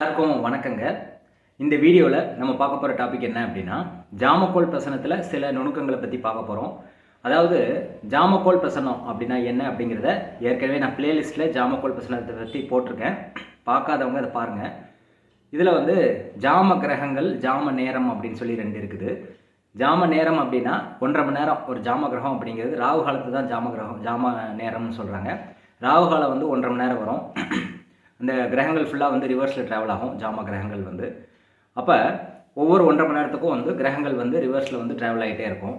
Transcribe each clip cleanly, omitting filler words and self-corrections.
எல்லாருக்கும் வணக்கங்க. இந்த வீடியோவில் நம்ம பார்க்க போகிற டாபிக் என்ன அப்படின்னா, ஜாமக்கோல் பிரசனத்தில் சில நுணுக்கங்களை பற்றி பார்க்க போகிறோம். அதாவது ஜாமக்கோல் பிரசனம் அப்படின்னா என்ன அப்படிங்கிறத ஏற்கனவே நான் பிளேலிஸ்ட்டில் ஜாமக்கோல் பிரசனத்தை பற்றி போட்டிருக்கேன். பார்க்காதவங்க அதை பாருங்கள். இதில் வந்து ஜாம கிரகங்கள், ஜாம நேரம் அப்படின்னு சொல்லி 2 இருக்குது. ஜாம நேரம் அப்படின்னா 1.5 மணி நேரம் ஒரு ஜாம கிரகம் அப்படிங்கிறது. ராகு காலத்து தான் ஜாம நேரம்னு சொல்கிறாங்க. ராகு காலம் வந்து 1.5 மணி நேரம் வரும். இந்த கிரகங்கள் ஃபுல்லாக வந்து ரிவர்ஸில் ட்ராவல் ஆகும். ஜாம கிரகங்கள் வந்து அப்போ ஒவ்வொரு 1.5 மணி நேரத்துக்கும் வந்து கிரகங்கள் வந்து ரிவர்ஸில் வந்து ட்ராவல் ஆகிட்டே இருக்கும்.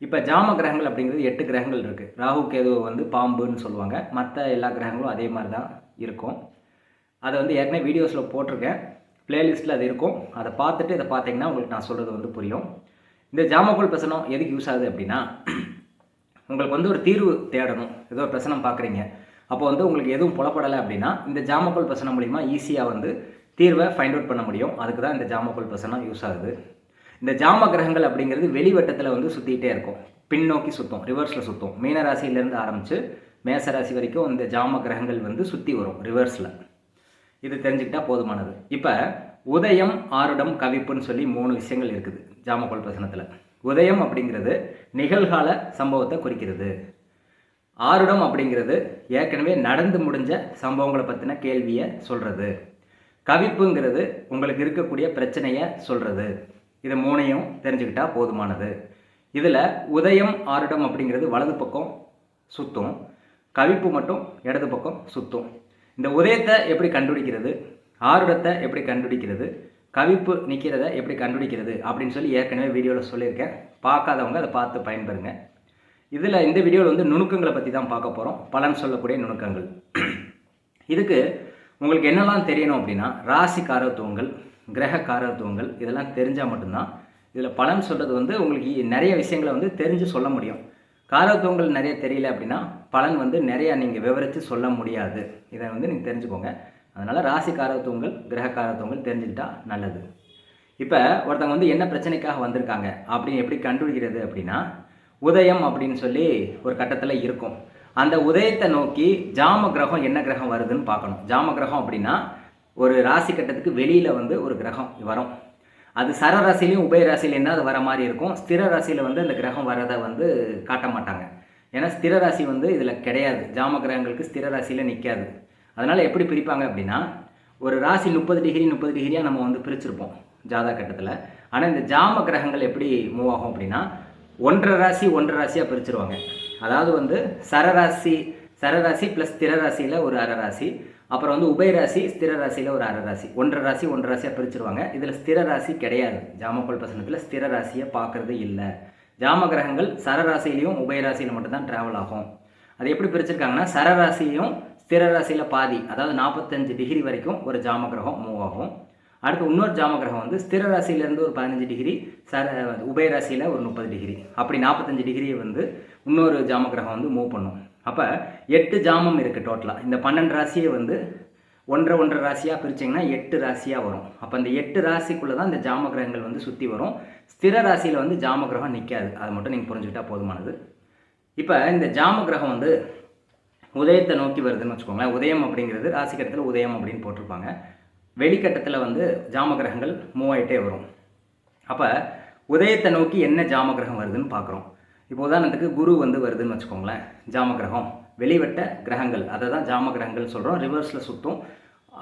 இப்போ ஜாம கிரகங்கள் அப்படிங்கிறது 8 கிரகங்கள் இருக்குது. ராகு கேது வந்து பாம்புன்னு சொல்லுவாங்க. மற்ற எல்லா கிரகங்களும் அதே மாதிரி தான் இருக்கும். அதை வந்து ஏற்கனவே வீடியோஸில் போட்டிருக்கேன். பிளேலிஸ்ட்டில் அது இருக்கும். அதை பார்த்துட்டு இதை பார்த்தீங்கன்னா உங்களுக்கு நான் சொல்கிறது வந்து புரியும். இந்த ஜாமக்கோல் பிரசனம் எதுக்கு யூஸ் ஆகுது அப்படின்னா, உங்களுக்கு வந்து ஒரு தீர்வு தேடணும். ஏதோ ஒரு பிரசனம் பார்க்குறீங்க, அப்போ வந்து உங்களுக்கு எதுவும் புலப்படலை அப்படின்னா இந்த ஜாமக்கோல் பிரசனம் மூலிமா ஈஸியாக வந்து தீர்வை ஃபைண்ட் அவுட் பண்ண முடியும். அதுக்கு தான் இந்த ஜாமக்கோல் பிரசனம் யூஸ் ஆகுது. இந்த ஜாம கிரகங்கள் அப்படிங்கிறது வெளிவட்டத்தில் வந்து சுற்றிக்கிட்டே இருக்கும். பின்னோக்கி சுற்றும், ரிவர்ஸில் சுற்றும். மீனராசியிலேருந்து ஆரம்பித்து மேசராசி வரைக்கும் இந்த ஜாம கிரகங்கள் வந்து சுற்றி வரும் ரிவர்ஸில். இது தெரிஞ்சுக்கிட்டால் போதுமானது. இப்போ உதயம், ஆருடம், கவிப்புன்னு சொல்லி 3 விஷயங்கள் இருக்குது ஜாமக்கோல் பிரசனத்தில். உதயம் அப்படிங்கிறது நிகழ்கால சம்பவத்தை குறிக்கிறது. ஆருடம் அப்படிங்கிறது ஏற்கனவே நடந்து முடிஞ்ச சம்பவங்களை பற்றின கேள்வியை சொல்கிறது. கவிப்புங்கிறது உங்களுக்கு இருக்கக்கூடிய பிரச்சனையை சொல்கிறது. இதை 3ஐயும் தெரிஞ்சுக்கிட்டால் போதுமானது. இதில் உதயம், ஆருடம் அப்படிங்கிறது வலது பக்கம் சுற்றும், கவிப்பு மட்டும் இடது பக்கம் சுற்றும். இந்த உதயத்தை எப்படி கண்டுபிடிக்கிறது, ஆருடத்தை எப்படி கண்டுபிடிக்கிறது, கவிப்பு நிற்கிறத எப்படி கண்டுபிடிக்கிறது அப்படின்னு சொல்லி ஏற்கனவே வீடியோவில் சொல்லியிருக்கேன். பார்க்காதவங்க அதை பார்த்து பயன்பெறுங்க. இதில் இந்த வீடியோவில் வந்து நுணுக்கங்களை பற்றி தான் பார்க்க போகிறோம். பலன் சொல்லக்கூடிய நுணுக்கங்கள். இதுக்கு உங்களுக்கு என்னெல்லாம் தெரியணும் அப்படின்னா, ராசி காரத்துவங்கள், கிரக காரத்துவங்கள் இதெல்லாம் தெரிஞ்சால் மட்டும்தான் இதில் பலன் சொல்கிறது வந்து உங்களுக்கு நிறைய விஷயங்களை வந்து தெரிஞ்சு சொல்ல முடியும். காரத்துவங்கள் நிறைய தெரியல அப்படின்னா பலன் வந்து நிறையா நீங்கள் விவரித்து சொல்ல முடியாது. இதை வந்து நீங்கள் தெரிஞ்சுக்கோங்க. அதனால் ராசி காரத்துவங்கள், கிரக காரத்துவங்கள் தெரிஞ்சுக்கிட்டால் நல்லது. இப்போ ஒருத்தவங்க வந்து என்ன பிரச்சனைக்காக வந்திருக்காங்க அப்படின்னு எப்படி கண்டுபிடிக்கிறது அப்படின்னா, உதயம் அப்படின்னு சொல்லி ஒரு கட்டத்தில் இருக்கும். அந்த உதயத்தை நோக்கி ஜாம கிரகம் என்ன கிரகம் வருதுன்னு பார்க்கணும். ஜாம கிரகம் அப்படின்னா ஒரு ராசி கட்டத்துக்கு வெளியில் வந்து ஒரு கிரகம் வரும். அது சர ராசிலையும் உபய ராசிலையும் தான் அது வர மாதிரி இருக்கும். ஸ்திர ராசியில் வந்து அந்த கிரகம் வரதை வந்து காட்ட மாட்டாங்க. ஏன்னா ஸ்திர ராசி வந்து இதில் கிடையாது. ஜாம கிரகங்களுக்கு ஸ்திர ராசியில் நிற்காது. அதனால் எப்படி பிரிப்பாங்க அப்படின்னா, ஒரு ராசி 30 டிகிரி 30 டிகிரியாக நம்ம வந்து பிரிச்சிருப்போம் ஜாதக கட்டத்தில். ஆனால் இந்த ஜாம கிரகங்கள் எப்படி மூவ் ஆகும் அப்படின்னா 1.5 ராசி 1.5 ராசியாக பிரிச்சுருவாங்க. அதாவது வந்து சரராசி ப்ளஸ் ஸ்திர ராசியில் ஒரு அரை ராசி, அப்புறம் வந்து உபயராசி ஸ்திர ராசியில் ஒரு அரை ராசி, 1.5 ராசி 1.5 ராசியாக பிரிச்சுருவாங்க. இதில் ஸ்திர ராசி கிடையாது. ஜாமக்கோல் பிரசனத்தில் ஸ்திர ராசியை பார்க்குறது இல்லை. ஜாம கிரகங்கள் சரராசிலையும் உபயராசியில் மட்டும்தான் ட்ராவல் ஆகும். அது எப்படி பிரிச்சிருக்காங்கன்னா, சரராசியும் ஸ்திர ராசியில் பாதி, அதாவது 45 டிகிரி வரைக்கும் ஒரு ஜாம கிரகம் மூவ் ஆகும். அடுத்து இன்னொரு ஜாம கிரகம் வந்து ஸ்திர ராசியிலேருந்து ஒரு 15 டிகிரி, உபயராசியில் ஒரு 30 டிகிரி, அப்படி 45 டிகிரியை வந்து இன்னொரு ஜாம கிரகம் வந்து மூவ் பண்ணும். அப்போ 8 ஜாமம் இருக்குது டோட்டலாக. இந்த 12 ராசியை வந்து 1.5 ராசியாக பிரிச்சிங்கன்னா 8 ராசியாக வரும். அப்போ இந்த 8 ராசிக்குள்ளே தான் இந்த ஜாம கிரகங்கள் வந்து சுற்றி வரும். ஸ்திர ராசியில் வந்து ஜாம கிரகம் நிற்காது. அதை மட்டும் நீங்கள் புரிஞ்சுக்கிட்டால் போதுமானது. இப்போ இந்த ஜாம கிரகம் வந்து உதயத்தை நோக்கி வருதுன்னு வச்சுக்கோங்களேன். உதயம் அப்படிங்கிறது ராசி கட்டத்தில் உதயம் அப்படின்னு போட்டிருப்பாங்க. வெளிக்கட்டத்தில் வந்து ஜாம கிரகங்கள் மூவ் ஆகிட்டே வரும். அப்போ உதயத்தை நோக்கி என்ன ஜாம கிரகம் வருதுன்னு பார்க்குறோம். இப்போ உதாரணத்துக்கு குரு வந்து வருதுன்னு வச்சுக்கோங்களேன். ஜாம கிரகம் வெளிவட்ட கிரகங்கள், அதை தான் ஜாம கிரகங்கள் சொல்கிறோம். ரிவர்ஸில் சுற்றும்.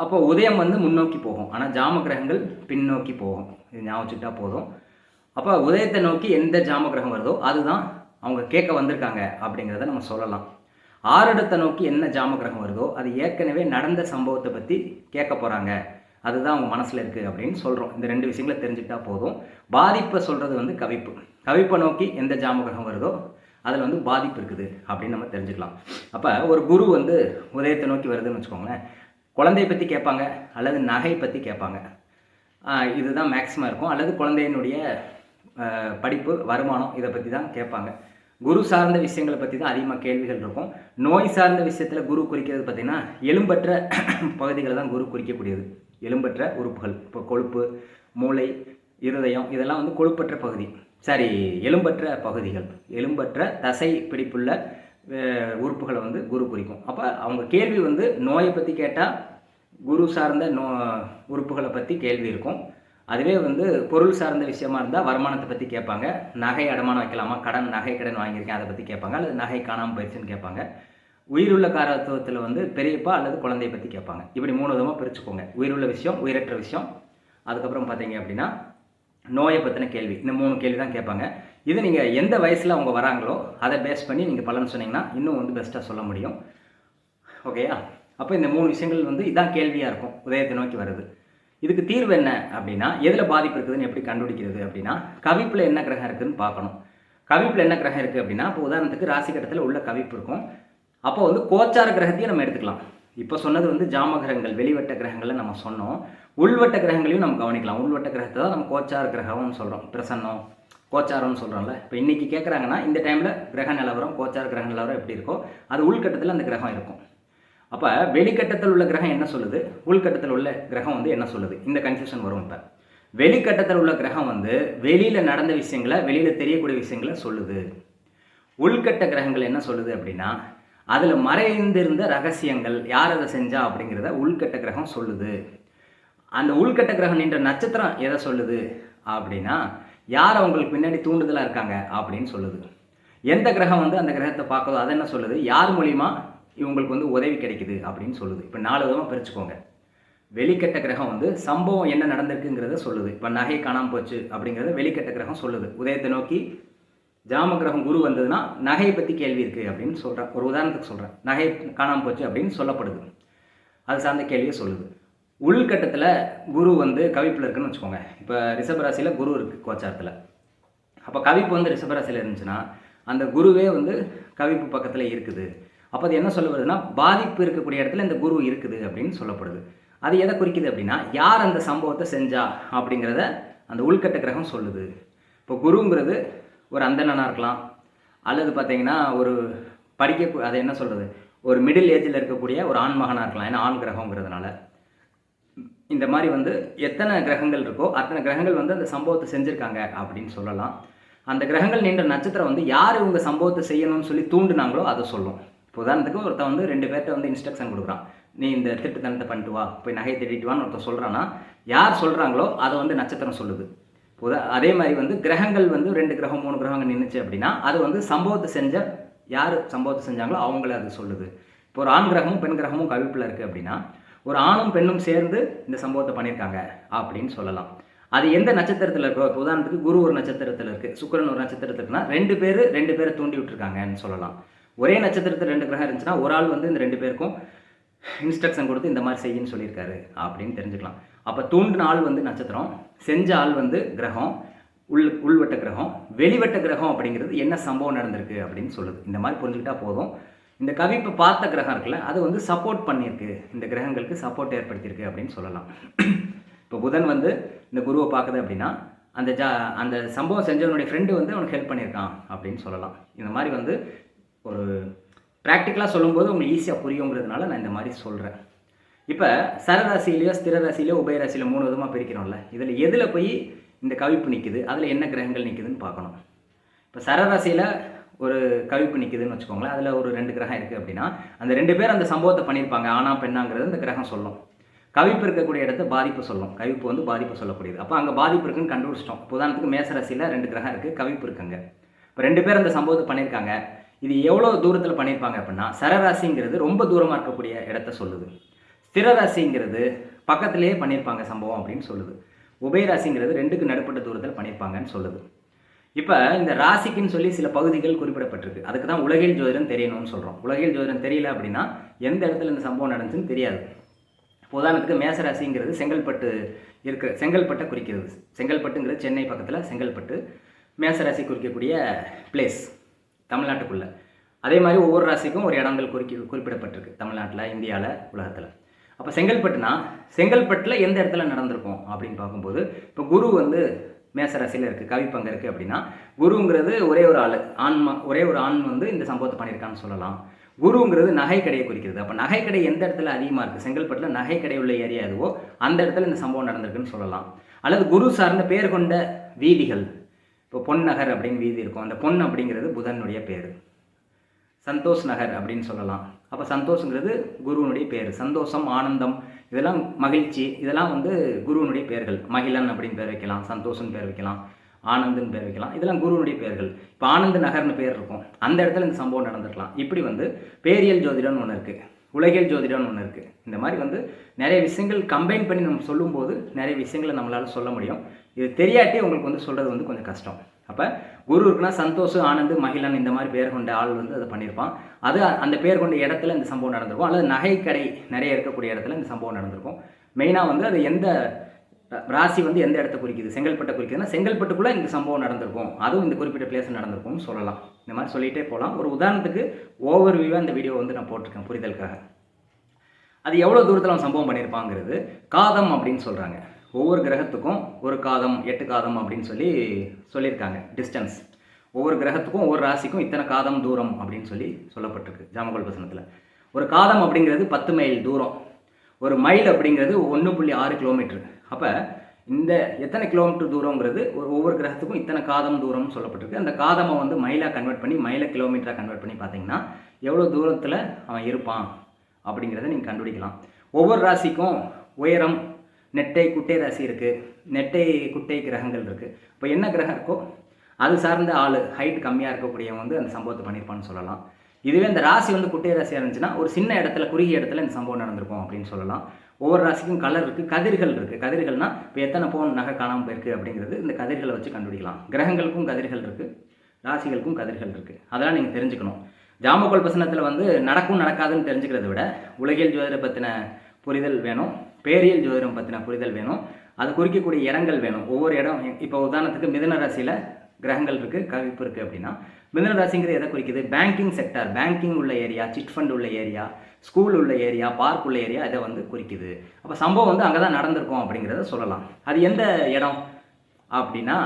அப்போ உதயம் வந்து முன்னோக்கி போகும், ஆனால் ஜாம கிரகங்கள் பின்னோக்கி போகும். இது ஞாபகம் வச்சுக்கிட்டா போதும். அப்போ உதயத்தை நோக்கி எந்த ஜாம கிரகம் வருதோ அதுதான் அவங்க கேட்க வந்திருக்காங்க அப்படிங்கிறத நம்ம சொல்லலாம். ஆருடத்தை நோக்கி என்ன ஜாம கிரகம் வருதோ அது ஏற்கனவே நடந்த சம்பவத்தை பற்றி கேட்க போகிறாங்க, அதுதான் அவங்க மனசில் இருக்குது அப்படின்னு சொல்கிறோம். இந்த 2 விஷயங்களை தெரிஞ்சுக்கிட்டால் போதும். பாதிப்பை சொல்கிறது வந்து கவிப்பு. கவிப்பை நோக்கி எந்த ஜாம கிரகம் வருதோ அதில் வந்து பாதிப்பு இருக்குது அப்படின்னு நம்ம தெரிஞ்சுக்கலாம். அப்போ ஒரு குரு வந்து உதயத்தை நோக்கி வருதுன்னு வச்சுக்கோங்களேன். குழந்தையை பற்றி கேட்பாங்க, அல்லது நகை பற்றி கேட்பாங்க. இதுதான் மேக்ஸிமம் இருக்கும். அல்லது குழந்தையினுடைய படிப்பு, வருமானம் இதை பற்றி தான் கேட்பாங்க. குரு சார்ந்த விஷயங்களை பற்றி தான் அதிகமாக கேள்விகள் இருக்கும். நோய் சார்ந்த விஷயத்தில் குரு குறிக்கிறது பார்த்திங்கன்னா எலும்பற்ற பகுதிகளை தான் குரு குறிக்கக்கூடியது. எலும்பற்ற உறுப்புகள், இப்போ கொழுப்பு, மூளை, இருதயம் இதெல்லாம் வந்து கொழுப்பற்ற பகுதி. எலும்பற்ற பகுதிகள், எலும்பற்ற தசை பிடிப்புள்ள உறுப்புகளை வந்து குரு குறிக்கும். அப்போ அவங்க கேள்வி வந்து நோயை பற்றி கேட்டால் குரு சார்ந்த உறுப்புகளை பற்றி கேள்வி இருக்கும். அதுவே வந்து பொருள் சார்ந்த விஷயமா இருந்தால் வருமானத்தை பற்றி கேட்பாங்க. நகை அடமானம் வைக்கலாமா, நகை கடன் வாங்கியிருக்கேன் அதை பற்றி கேட்பாங்க, அல்லது நகை காணாமல் போயிடுச்சுன்னு கேட்பாங்க. உயிருள்ள காரத்துவத்தில் வந்து பெரியப்பா அல்லது குழந்தையை பற்றி கேட்பாங்க. இப்படி 3 விதமாக பிரிச்சுக்கோங்க. உயிருள்ள விஷயம், உயிரற்ற விஷயம், அதுக்கப்புறம் பார்த்தீங்க அப்படின்னா நோயை பற்றின கேள்வி. இந்த 3 கேள்வி தான் கேட்பாங்க. இது நீங்கள் எந்த வயசில் அவங்க வராங்களோ அதை பேஸ் பண்ணி நீங்கள் பலன் சொன்னீங்கன்னா இன்னும் வந்து பெஸ்ட்டாக சொல்ல முடியும். ஓகேயா? அப்போ இந்த 3 விஷயங்கள் வந்து இதான் கேள்வியாக இருக்கும். உதயத்தை நோக்கி வருது. இதுக்கு தீர்வு என்ன அப்படின்னா, எதில் பாதிப்பு இருக்குதுன்னு எப்படி கண்டுபிடிக்கிறது அப்படின்னா, கவிப்பில் என்ன கிரகம் இருக்குதுன்னு பார்க்கணும். கவிப்பில் என்ன கிரகம் இருக்குது அப்படின்னா, இப்போ உதாரணத்துக்கு ராசி கட்டத்தில் உள்ள கவிப்பு இருக்கும். அப்போ வந்து கோச்சார கிரகத்தையும் நம்ம எடுத்துக்கலாம். இப்போ சொன்னது வந்து ஜாம கிரகங்கள், வெளிவட்ட கிரகங்களை நம்ம சொன்னோம். உள்வட்ட கிரகங்களையும் நம்ம கவனிக்கலாம். உள்வட்ட கிரகத்தை தான் நம்ம கோச்சார கிரகம்னு சொல்கிறோம். பிரசன்னம், கோச்சாரம்னு சொல்கிறோம்ல. இப்போ இன்றைக்கி கேட்குறாங்கன்னா இந்த டைமில் கிரக நிலவரம், கோச்சார கிரக நிலவரம் எப்படி இருக்கோ அது உள்கட்டத்தில் அந்த கிரகம் இருக்கும். அப்போ வெளிக்கட்டத்தில் உள்ள கிரகம் என்ன சொல்லுது, உள்கட்டத்தில் உள்ள கிரகம் வந்து என்ன சொல்லுது, இந்த கன்ஃபியூஷன் வரும். இப்போ வெளிக்கட்டத்தில் உள்ள கிரகம் வந்து வெளியில் நடந்த விஷயங்களை, வெளியில் தெரியக்கூடிய விஷயங்களை சொல்லுது. உள்கட்ட கிரகங்கள் என்ன சொல்லுது அப்படின்னா, அதில் மறைந்திருந்த ரகசியங்கள், யார் அதை செஞ்சா அப்படிங்கிறத உள்கட்ட கிரகம் சொல்லுது. அந்த உள்கட்ட கிரகம் நின்ற நட்சத்திரம் எதை சொல்லுது அப்படின்னா, யார் அவங்களுக்கு பின்னாடி தூண்டுதலாக இருக்காங்க அப்படின்னு சொல்லுது. எந்த கிரகம் வந்து அந்த கிரகத்தை பார்க்குதோ அதை என்ன சொல்லுது, யார் மூலிமா இவங்களுக்கு வந்து உதவி கிடைக்குது அப்படின்னு சொல்லுது. இப்போ 4 விதமாக பிரிச்சுக்கோங்க. வெளிக்கட்ட கிரகம் வந்து சம்பவம் என்ன நடந்திருக்குங்கிறத சொல்லுது. இப்போ நகை காணாமல் போச்சு அப்படிங்கிறத வெளிக்கட்ட கிரகம் சொல்லுது. உதயத்தை நோக்கி ஜாம கிரகம் குரு வந்ததுன்னா நகையை பற்றி கேள்வி இருக்குது அப்படின்னு சொல்கிறேன். ஒரு உதாரணத்துக்கு சொல்கிறேன். நகை காணாமல் போச்சு அப்படின்னு சொல்லப்படுது. அது சார்ந்த கேள்வியை சொல்லுது. உள்கட்டத்தில் குரு வந்து கவிப்பில் இருக்குன்னு வச்சுக்கோங்க. இப்போ ரிஷபராசியில் குரு இருக்குது கோச்சாரத்தில். அப்போ கவிப்பு வந்து ரிஷபராசியில் இருந்துச்சுன்னா அந்த குருவே வந்து கவிப்பு பக்கத்தில் இருக்குது. அப்போ அது என்ன சொல்ல வருதுன்னா, பாதிப்பு இருக்கக்கூடிய இடத்துல இந்த குரு இருக்குது அப்படின்னு சொல்லப்படுது. அது எதை குறிக்குது அப்படின்னா, யார் அந்த சம்பவத்தை செஞ்சா அப்படிங்கிறத அந்த உள்கட்ட கிரகம் சொல்லுது. இப்போ குருங்கிறது ஒரு அந்தணனாக இருக்கலாம், அல்லது பார்த்தீங்கன்னா ஒரு அதை என்ன சொல்கிறது, ஒரு மிடில் ஏஜில் இருக்கக்கூடிய ஒரு ஆண் மகனாக இருக்கலாம். ஏன்னா ஆண் கிரகங்கிறதுனால இந்த மாதிரி வந்து எத்தனை கிரகங்கள் இருக்கோ அத்தனை கிரகங்கள் வந்து அந்த சம்பவத்தை செஞ்சுருக்காங்க அப்படின்னு சொல்லலாம். அந்த கிரகங்கள் நின்ற நட்சத்திரம் வந்து யார் இவங்க சம்பவத்தை செய்யணும்னு சொல்லி தூண்டுனாங்களோ அதை சொல்லும். இப்போ உதாரணத்துக்கு ஒருத்தன் வந்து 2 பேர்கிட்ட வந்து இன்ஸ்ட்ரக்ஷன் கொடுக்குறான், நீ இந்த திருட்டுத்தனத்தை பண்ணிட்டு வா, போய் நகை திருடிட்டு வான்னு ஒருத்தர் சொல்கிறான்னா, யார் சொல்கிறாங்களோ அதை வந்து நட்சத்திரம் சொல்லுது. அதே மாதிரி வந்து கிரகங்கள் வந்து 2 கிரகம் 3 கிரகங்கள் நின்றுச்சு அப்படின்னா அது வந்து சம்பவத்தை யார் சம்பவத்தை செஞ்சாங்களோ அவங்கள அது சொல்லுது. இப்போ ஒரு ஆண் கிரகமும் பெண் கிரகமும் கவிப்பில் இருக்குது அப்படின்னா ஒரு ஆணும் பெண்ணும் சேர்ந்து இந்த சம்பவத்தை பண்ணியிருக்காங்க அப்படின்னு சொல்லலாம். அது எந்த நட்சத்திரத்தில் இருக்கோ, இப்போ உதாரணத்துக்கு குரு ஒரு நட்சத்திரத்தில் இருக்குது, சுக்கிரன் ஒரு நட்சத்திரத்தில் இருக்குன்னா 2 பேரை தூண்டி விட்டுருக்காங்கன்னு சொல்லலாம். ஒரே நட்சத்திரத்தில் 2 கிரகம் இருந்துச்சுன்னா ஒரு ஆள் வந்து இந்த 2 பேருக்கும் இன்ஸ்ட்ரக்ஷன் கொடுத்து இந்த மாதிரி செய்யுன்னு சொல்லியிருக்காரு அப்படின்னு தெரிஞ்சுக்கலாம். அப்போ தூண்டின ஆள் வந்து நட்சத்திரம், செஞ்ச ஆள் வந்து கிரகம், உள்வட்ட கிரகம். வெளிவட்ட கிரகம் அப்படிங்கிறது என்ன சம்பவம் நடந்திருக்கு அப்படின்னு சொல்லுது. இந்த மாதிரி புரிஞ்சுக்கிட்டா போதும். இந்த கவிப்பை பார்த்த கிரகம் இருக்குல்ல, அது வந்து சப்போர்ட் பண்ணியிருக்கு, இந்த கிரகங்களுக்கு சப்போர்ட் ஏற்படுத்தியிருக்கு அப்படின்னு சொல்லலாம். இப்போ புதன் வந்து இந்த குருவை பார்க்குது அப்படின்னா அந்த சம்பவம் செஞ்சவனுடைய ஃப்ரெண்டு வந்து அவனுக்கு ஹெல்ப் பண்ணியிருக்கான் அப்படின்னு சொல்லலாம். இந்த மாதிரி வந்து ஒரு ப்ராக்டிக்கலாக சொல்லும்போது உங்களுக்கு ஈஸியாக புரியுங்கிறதுனால நான் இந்த மாதிரி சொல்கிறேன். இப்போ சரராசியிலையோ ஸ்திர ராசியிலையோ உபயராசியில 3 விதமாக பிரிக்கிறோம்ல, இதில் எதில் போய் இந்த கவிப்பு நிற்குது, அதில் என்ன கிரகங்கள் நிற்குதுன்னு பார்க்கணும். இப்போ சரராசியில் ஒரு கவிப்பு நிற்குதுன்னு வச்சுக்கோங்களேன், அதில் ஒரு 2 கிரகம் இருக்குது அப்படின்னா அந்த 2 பேர் அந்த சம்பவத்தை பண்ணியிருப்பாங்க, ஆனா பெண்ணாங்கிறது இந்த கிரகம் சொல்லும். கவிப்பு இருக்கக்கூடிய இடத்த பாதிப்பு சொல்லும். கவிப்பு வந்து பாதிப்பு சொல்லக்கூடியது. அப்போ அங்கே பாதிப்பு இருக்குன்னு கண்டுபிடிச்சிட்டோம். உதாரணத்துக்கு மேசராசியில் 2 கிரகம் இருக்குது, கவிப்பு இருக்குங்க. இப்போ 2 பேர் அந்த சம்பவத்தை பண்ணியிருக்காங்க. இது எவ்வளோ தூரத்தில் பண்ணியிருப்பாங்க அப்படின்னா, சரராசிங்கிறது ரொம்ப தூரமாக இருக்கக்கூடிய இடத்த சொல்லுது. ஸ்திரராசிங்கிறது பக்கத்திலேயே பண்ணியிருப்பாங்க சம்பவம் அப்படின்னு சொல்லுது. உபயராசிங்கிறது 2க்கு நடுப்பட்ட தூரத்தில் பண்ணியிருப்பாங்கன்னு சொல்லுது. இப்போ இந்த ராசிக்குன்னு சொல்லி சில பகுதிகள் குறிப்பிடப்பட்டிருக்கு. அதுக்கு தான் உலகில் ஜோதிடம் தெரியணும்னு சொல்கிறோம். உலகில் ஜோதிடம் தெரியல அப்படின்னா எந்த இடத்துல இந்த சம்பவம் நடந்துச்சுன்னு தெரியாது. உதாரணத்துக்கு மேசராசிங்கிறது செங்கல்பட்டை குறிக்கிறது. செங்கல்பட்டுங்கிறது சென்னை பக்கத்தில் செங்கல்பட்டு. மேசராசி குறிக்கக்கூடிய பிளேஸ் தமிழ்நாட்டுக்குள்ளே. அதே மாதிரி ஒவ்வொரு ராசிக்கும் ஒரு இடங்கள் குறிப்பிடப்பட்டிருக்கு தமிழ்நாட்டில், இந்தியாவில், உலகத்தில். அப்போ செங்கல்பட்டில் எந்த இடத்துல நடந்திருக்கும் அப்படின்னு பார்க்கும்போது, இப்போ குரு வந்து மேசராசியில் இருக்குது, கவிப்பங்க இருக்குது அப்படின்னா குருங்கிறது ஒரே ஒரு ஆண் வந்து இந்த சம்பவத்தை பண்ணியிருக்கான்னு சொல்லலாம். குருங்கிறது நகைக்கடையை குறிக்கிறது. அப்போ நகைக்கடை எந்த இடத்துல அதிகமாக இருக்குது, செங்கல்பட்டில் நகைக்கடை உள்ள ஏரியா எதுவோ அந்த இடத்துல இந்த சம்பவம் நடந்திருக்குன்னு சொல்லலாம். அல்லது குரு சார்ந்த பேர் கொண்ட வீதிகள், இப்போ பொன் நகர் அப்படின்னு வீதி இருக்கும், அந்த பொன் அப்படிங்கிறது புதனுடைய பேர். சந்தோஷ் நகர் அப்படின்னு சொல்லலாம். அப்போ சந்தோஷங்கிறது குருவனுடைய பேர். சந்தோஷம், ஆனந்தம் இதெல்லாம் மகிழ்ச்சி, இதெல்லாம் வந்து குருவினுடைய பெயர்கள். மகிழன் அப்படின்னு பேர் வைக்கலாம், சந்தோஷன் பேர் வைக்கலாம், ஆனந்துன்னு பேர் வைக்கலாம். இதெல்லாம் குருவினுடைய பெயர்கள். இப்போ ஆனந்த் நகர்னு பேர் இருக்கும், அந்த இடத்துல இந்த சம்பவம் நடந்திருக்கலாம். இப்படி வந்து பேரியல் ஜோதிடம்னு ஒன்று இருக்குது, உலகியல் ஜோதிடம்னு ஒன்று இருக்குது. இந்த மாதிரி வந்து நிறைய விஷயங்கள் கம்பைன் பண்ணி நம்ம சொல்லும்போது நிறைய விஷயங்களை நம்மளால் சொல்ல முடியும். இது தெரியாட்டி உங்களுக்கு வந்து சொல்கிறது வந்து கொஞ்சம் கஷ்டம். அப்போ குரு இருக்குன்னா சந்தோஷ், ஆனந்த், மகிழன் இந்த மாதிரி பேர் கொண்ட ஆள் வந்து அதை பண்ணியிருப்பான். அது அந்த பேர் கொண்ட இடத்துல இந்த சம்பவம் நடந்திருக்கும். அல்லது நகைக்கடை நிறைய இருக்கக்கூடிய இடத்துல இந்த சம்பவம் நடந்திருக்கும். மெயினாக வந்து அது எந்த ராசி வந்து எந்த இடத்த குறிக்குது, செங்கல்பட்டை குறிக்குதுன்னா செங்கல்பட்டுக்குள்ளே இந்த சம்பவம் நடந்திருக்கும், அதுவும் இந்த குறிப்பிட்ட பிளேஸ் நடந்திருக்கும்னு சொல்லலாம். இந்த மாதிரி சொல்லிகிட்டே போகலாம். ஒரு உதாரணத்துக்கு ஓவர் வியூவாக இந்த வீடியோ வந்து நான் போட்டிருக்கேன் புரிதலுக்காக. அது எவ்வளோ தூரத்தில் அவன் சம்பவம் பண்ணியிருப்பாங்கிறது காதம் அப்படின்னு சொல்கிறாங்க. ஒவ்வொரு கிரகத்துக்கும் ஒரு காதம், 8 காதம் அப்படின்னு சொல்லியிருக்காங்க. டிஸ்டன்ஸ் ஒவ்வொரு கிரகத்துக்கும் ஒவ்வொரு ராசிக்கும் இத்தனை காதம் தூரம் அப்படின்னு சொல்லப்பட்டிருக்கு ஜாமக்கோல் பிரசனத்தில். ஒரு காதம் அப்படிங்கிறது 10 மைல் தூரம், ஒரு மைல் அப்படிங்கிறது 1.6 கிலோமீட்டர். அப்போ இந்த எத்தனை கிலோமீட்டர் தூரங்கிறது ஒவ்வொரு கிரகத்துக்கும் இத்தனை காதம் தூரம்னு சொல்லப்பட்டிருக்கு. அந்த காதமை வந்து மைலாக கன்வெர்ட் பண்ணி கிலோமீட்டராக கன்வெர்ட் பண்ணி பார்த்தீங்கன்னா எவ்வளோ தூரத்தில் அவன் இருப்பான் அப்படிங்கிறத நீங்கள் கண்டுபிடிக்கலாம். ஒவ்வொரு ராசிக்கும் உயரம், நெட்டை, குட்டை ராசி இருக்குது, நெட்டை குட்டை கிரகங்கள் இருக்குது. இப்போ என்ன கிரகம் இருக்கோ அது சார்ந்த ஆள் ஹைட் கம்மியாக இருக்கக்கூடியவங்க வந்து அந்த சம்பவத்தை பண்ணியிருப்பான்னு சொல்லலாம். இதுவே இந்த ராசி வந்து குட்டை ராசியாக இருந்துச்சுன்னா ஒரு சின்ன இடத்துல, குறுகிய இடத்துல இந்த சம்பவம் நடந்திருக்கும் அப்படின்னு சொல்லலாம். ஒவ்வொரு ராசிக்கும் கலர் இருக்குது, கதிர்கள் இருக்குது. கதிர்கள்னால் இப்போ எத்தனை பவுன் நகை காணாமல் போயிருக்கு அப்படிங்கிறது இந்த கதிர்களை வச்சு கண்டுபிடிக்கலாம். கிரகங்களுக்கும் கதிர்கள் இருக்குது, ராசிகளுக்கும் கதிர்கள் இருக்குது. அதெல்லாம் நீங்கள் தெரிஞ்சுக்கணும். ஜாமக்கோல் பிரசனத்தில் வந்து நடக்கும் நடக்காதுன்னு தெரிஞ்சுக்கிறத விட உலகியல் ஜோதிடம் பற்றின புரிதல் வேணும், பேரியல் ஜோதிடம் பற்றின புரிதல் வேணும், அது குறிக்கக்கூடிய இடங்கள் வேணும். ஒவ்வொரு இடம், இப்போ உதாரணத்துக்கு மிதுன ராசியில் கிரகங்கள் இருக்குது, கவிப்பு இருக்குது அப்படின்னா மிதுன ராசிங்கிறது எதை குறிக்குது? பேங்கிங் செக்டர், பேங்கிங் உள்ள ஏரியா, சிட் ஃபண்ட் உள்ள ஏரியா, ஸ்கூல் உள்ள ஏரியா, பார்க் உள்ள ஏரியா, இதை வந்து குறிக்குது. அப்போ சம்பவம் வந்து அங்கே தான் நடந்திருக்கும் அப்படிங்கிறத சொல்லலாம். அது எந்த இடம் அப்படின்னா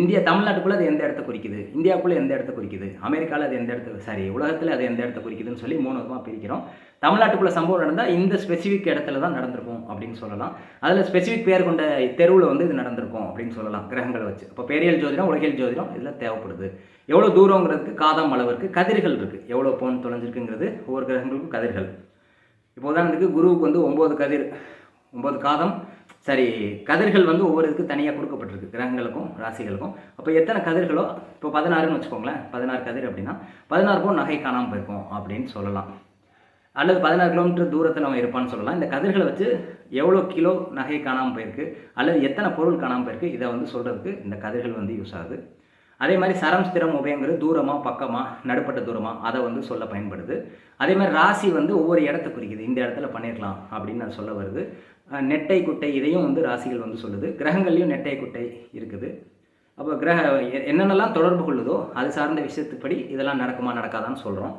இந்தியா, தமிழ்நாட்டுக்குள்ளே அது எந்த இடத்த குறிக்குது, இந்தியாவுக்குள்ளே எந்த இடத்த குறிக்குது, அமெரிக்காவில் அது எந்த இடத்த, உலகத்தில் அது எந்த இடத்த குறிக்குதுன்னு சொல்லி 3 விதமாக பிரிக்கிறோம். தமிழ்நாட்டுக்குள்ளே சம்பவம் நடந்தால் இந்த ஸ்பெசிஃபிக் இடத்துல தான் நடந்திருக்கும் அப்படின்னு சொல்லலாம். அதில் ஸ்பெசிஃபிக் பேர் கொண்ட தெருவில் வந்து இது நடந்திருக்கும் அப்படின்னு சொல்லலாம் கிரகங்களை வச்சு. இப்போ பேரியல் ஜோதிடம், உலகியல் ஜோதிடம் இதில் தேவைப்படுது. எவ்வளோ தூரங்கிறதுக்கு காதம் அளவு இருக்குது, கதிர்கள் இருக்குது, எவ்வளோ பவுன் தொலைஞ்சிருக்குங்கிறது ஒவ்வொரு கிரகங்களுக்கும் கதிர்கள். இப்போ உதாரணத்துக்கு குருவுக்கு வந்து 9 கதிர், 9 காதம், கதிர்கள் வந்து ஒவ்வொரு இதுக்கு தனியாக கொடுக்கப்பட்டிருக்கு கிரகங்களுக்கும் ராசிகளுக்கும். அப்போ எத்தனை கதிர்களோ, இப்போ 16ன்னு வச்சுக்கோங்களேன், 16 கதிர் அப்படின்னா 16 பவுன் நகை காணாமல் போயிருக்கும் அப்படின்னு சொல்லலாம். அல்லது 16 கிலோமீட்டர் தூரத்தில் அவன் இருப்பான்னு சொல்லலாம். இந்த கதிர்களை வச்சு எவ்வளோ கிலோ நகை காணாமல் போயிருக்கு அல்லது எத்தனை பொருள் காணாமல் போயிருக்கு இதை வந்து சொல்கிறதுக்கு இந்த கதிர்கள் வந்து யூஸ் ஆகுது. அதே மாதிரி சரம், ஸ்திரம், உபயங்கிறது தூரமாக, பக்கமாக, நடுப்பட்ட தூரமாக, அதை வந்து சொல்ல பயன்படுது. அதே மாதிரி ராசி வந்து ஒவ்வொரு இடத்த குறிக்குது, இந்த இடத்துல பண்ணியிருக்கலாம் அப்படின்னு அது சொல்ல வருது. நெட்டை குட்டை இதையும் வந்து ராசிகள் வந்து சொல்லுது. கிரகங்கள்லையும் நெட்டை குட்டை இருக்குது. அப்போ என்னென்னலாம் தொடர்பு கொள்ளுதோ அது சார்ந்த விஷயத்துப்படி இதெல்லாம் நடக்குமா நடக்காதான்னு சொல்கிறோம்.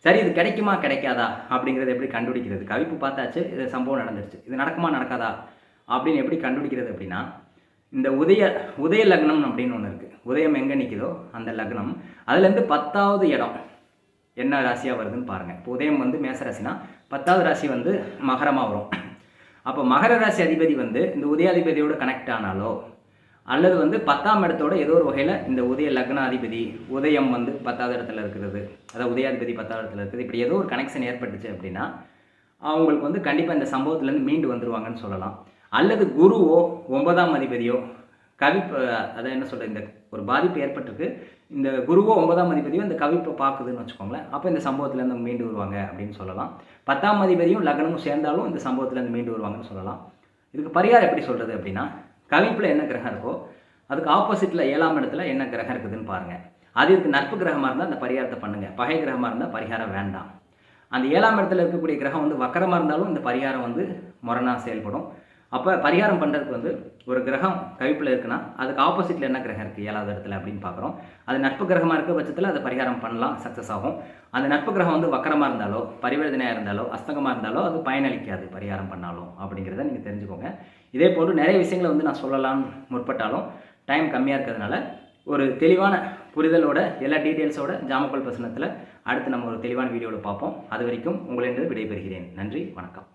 சரி, இது கிடைக்குமா கிடைக்காதா அப்படிங்கிறது எப்படி கண்டுபிடிக்கிறது? கவிப்பு பார்த்தாச்சு, இது சம்பவம் நடந்துருச்சு, இது நடக்குமா நடக்காதா அப்படின்னு எப்படி கண்டுபிடிக்கிறது அப்படின்னா, இந்த உதய லக்னம் அப்படின்னு ஒன்று இருக்குது. உதயம் எங்கே நிற்குதோ அந்த லக்னம், அதுலேருந்து 10வது இடம் என்ன ராசியாக வருதுன்னு பாருங்கள். இப்போ உதயம் வந்து மேச ராசினா 10வது ராசி வந்து மகரமாக வரும். அப்போ மகர ராசி அதிபதி வந்து இந்த உதயாதிபதியோடு கனெக்ட் ஆனாலோ அல்லது வந்து 10ஆம் இடத்தோட ஏதோ ஒரு வகையில் இந்த உதய லக்னாதிபதி உதயம் வந்து 10வது இடத்துல இருக்கிறது, அதாவது உதயாதிபதி 10வது இடத்துல இருக்குது, இப்படி ஏதோ ஒரு கனெக்ஷன் ஏற்பட்டுச்சு அப்படின்னா அவங்களுக்கு வந்து கண்டிப்பாக இந்த சம்பவத்துலேருந்து மீண்டு வந்துடுவாங்கன்னு சொல்லலாம். அல்லது குருவோ 9ஆம் அதிபதியோ அதை என்ன சொல்கிறது, இந்த ஒரு பாதிப்பு ஏற்பட்டிருக்கு, இந்த குருவோ 9ஆம் அதிபதியோ இந்த கவிப்பை பார்க்குதுன்னு வச்சுக்கோங்களேன், அப்போ இந்த சம்பவத்துலேருந்து மீண்டு வருவாங்க அப்படின்னு சொல்லலாம். 10ஆம் அதிபதியும் லக்னமும் சேர்ந்தாலும் இந்த சம்பவத்துலேருந்து மீண்டு வருவாங்கன்னு சொல்லலாம். இதுக்கு பரிகாரம் எப்படி சொல்கிறது அப்படின்னா, கவிப்பில் என்ன கிரகம் இருக்கோ அதுக்கு ஆப்போசிட்டில் 7ஆம் இடத்துல என்ன கிரகம் இருக்குதுன்னு பாருங்கள். அது இதுக்கு நட்பு கிரகமாக இருந்தால் அந்த பரிகாரத்தை பண்ணுங்கள், பகை கிரகமாக இருந்தால் பரிகாரம் வேண்டாம். அந்த 7ஆம் இடத்துல இருக்கக்கூடிய கிரகம் வந்து வக்கரமாக இருந்தாலும் இந்த பரிகாரம் வந்து முரணாக செயல்படும். அப்போ பரிகாரம் பண்ணுறதுக்கு வந்து ஒரு கிரகம் கவிப்பில் இருக்குன்னா அதுக்கு ஆப்போசிட்டில் என்ன கிரகம் இருக்குது 7வது இடத்துல அப்படின்னு பார்க்குறோம். அது நட்பு கிரகமாக இருக்க பட்சத்தில் அதை பரிகாரம் பண்ணலாம், சக்ஸஸ் ஆகும். அந்த நட்பு கிரகம் வந்து வக்கரமாக இருந்தாலோ, பரிவர்த்தனையாக இருந்தாலோ, அஸ்தங்கமாக இருந்தாலோ அது பயனளிக்காது பரிகாரம் பண்ணாலும் அப்படிங்கிறத நீங்கள் தெரிஞ்சுக்கோங்க. இதே போன்று நிறைய விஷயங்களை வந்து நான் சொல்லலாம்னு முற்பட்டாலும் டைம் கம்மியாக இருக்கிறதுனால ஒரு தெளிவான புரிதலோட எல்லா டீட்டெயில்ஸோட ஜாமக்கோல் பிரசனத்தில் அடுத்து நம்ம ஒரு தெளிவான வீடியோவில் பார்ப்போம். அது வரைக்கும் உங்களிடம் விடைபெறுகிறேன். நன்றி, வணக்கம்.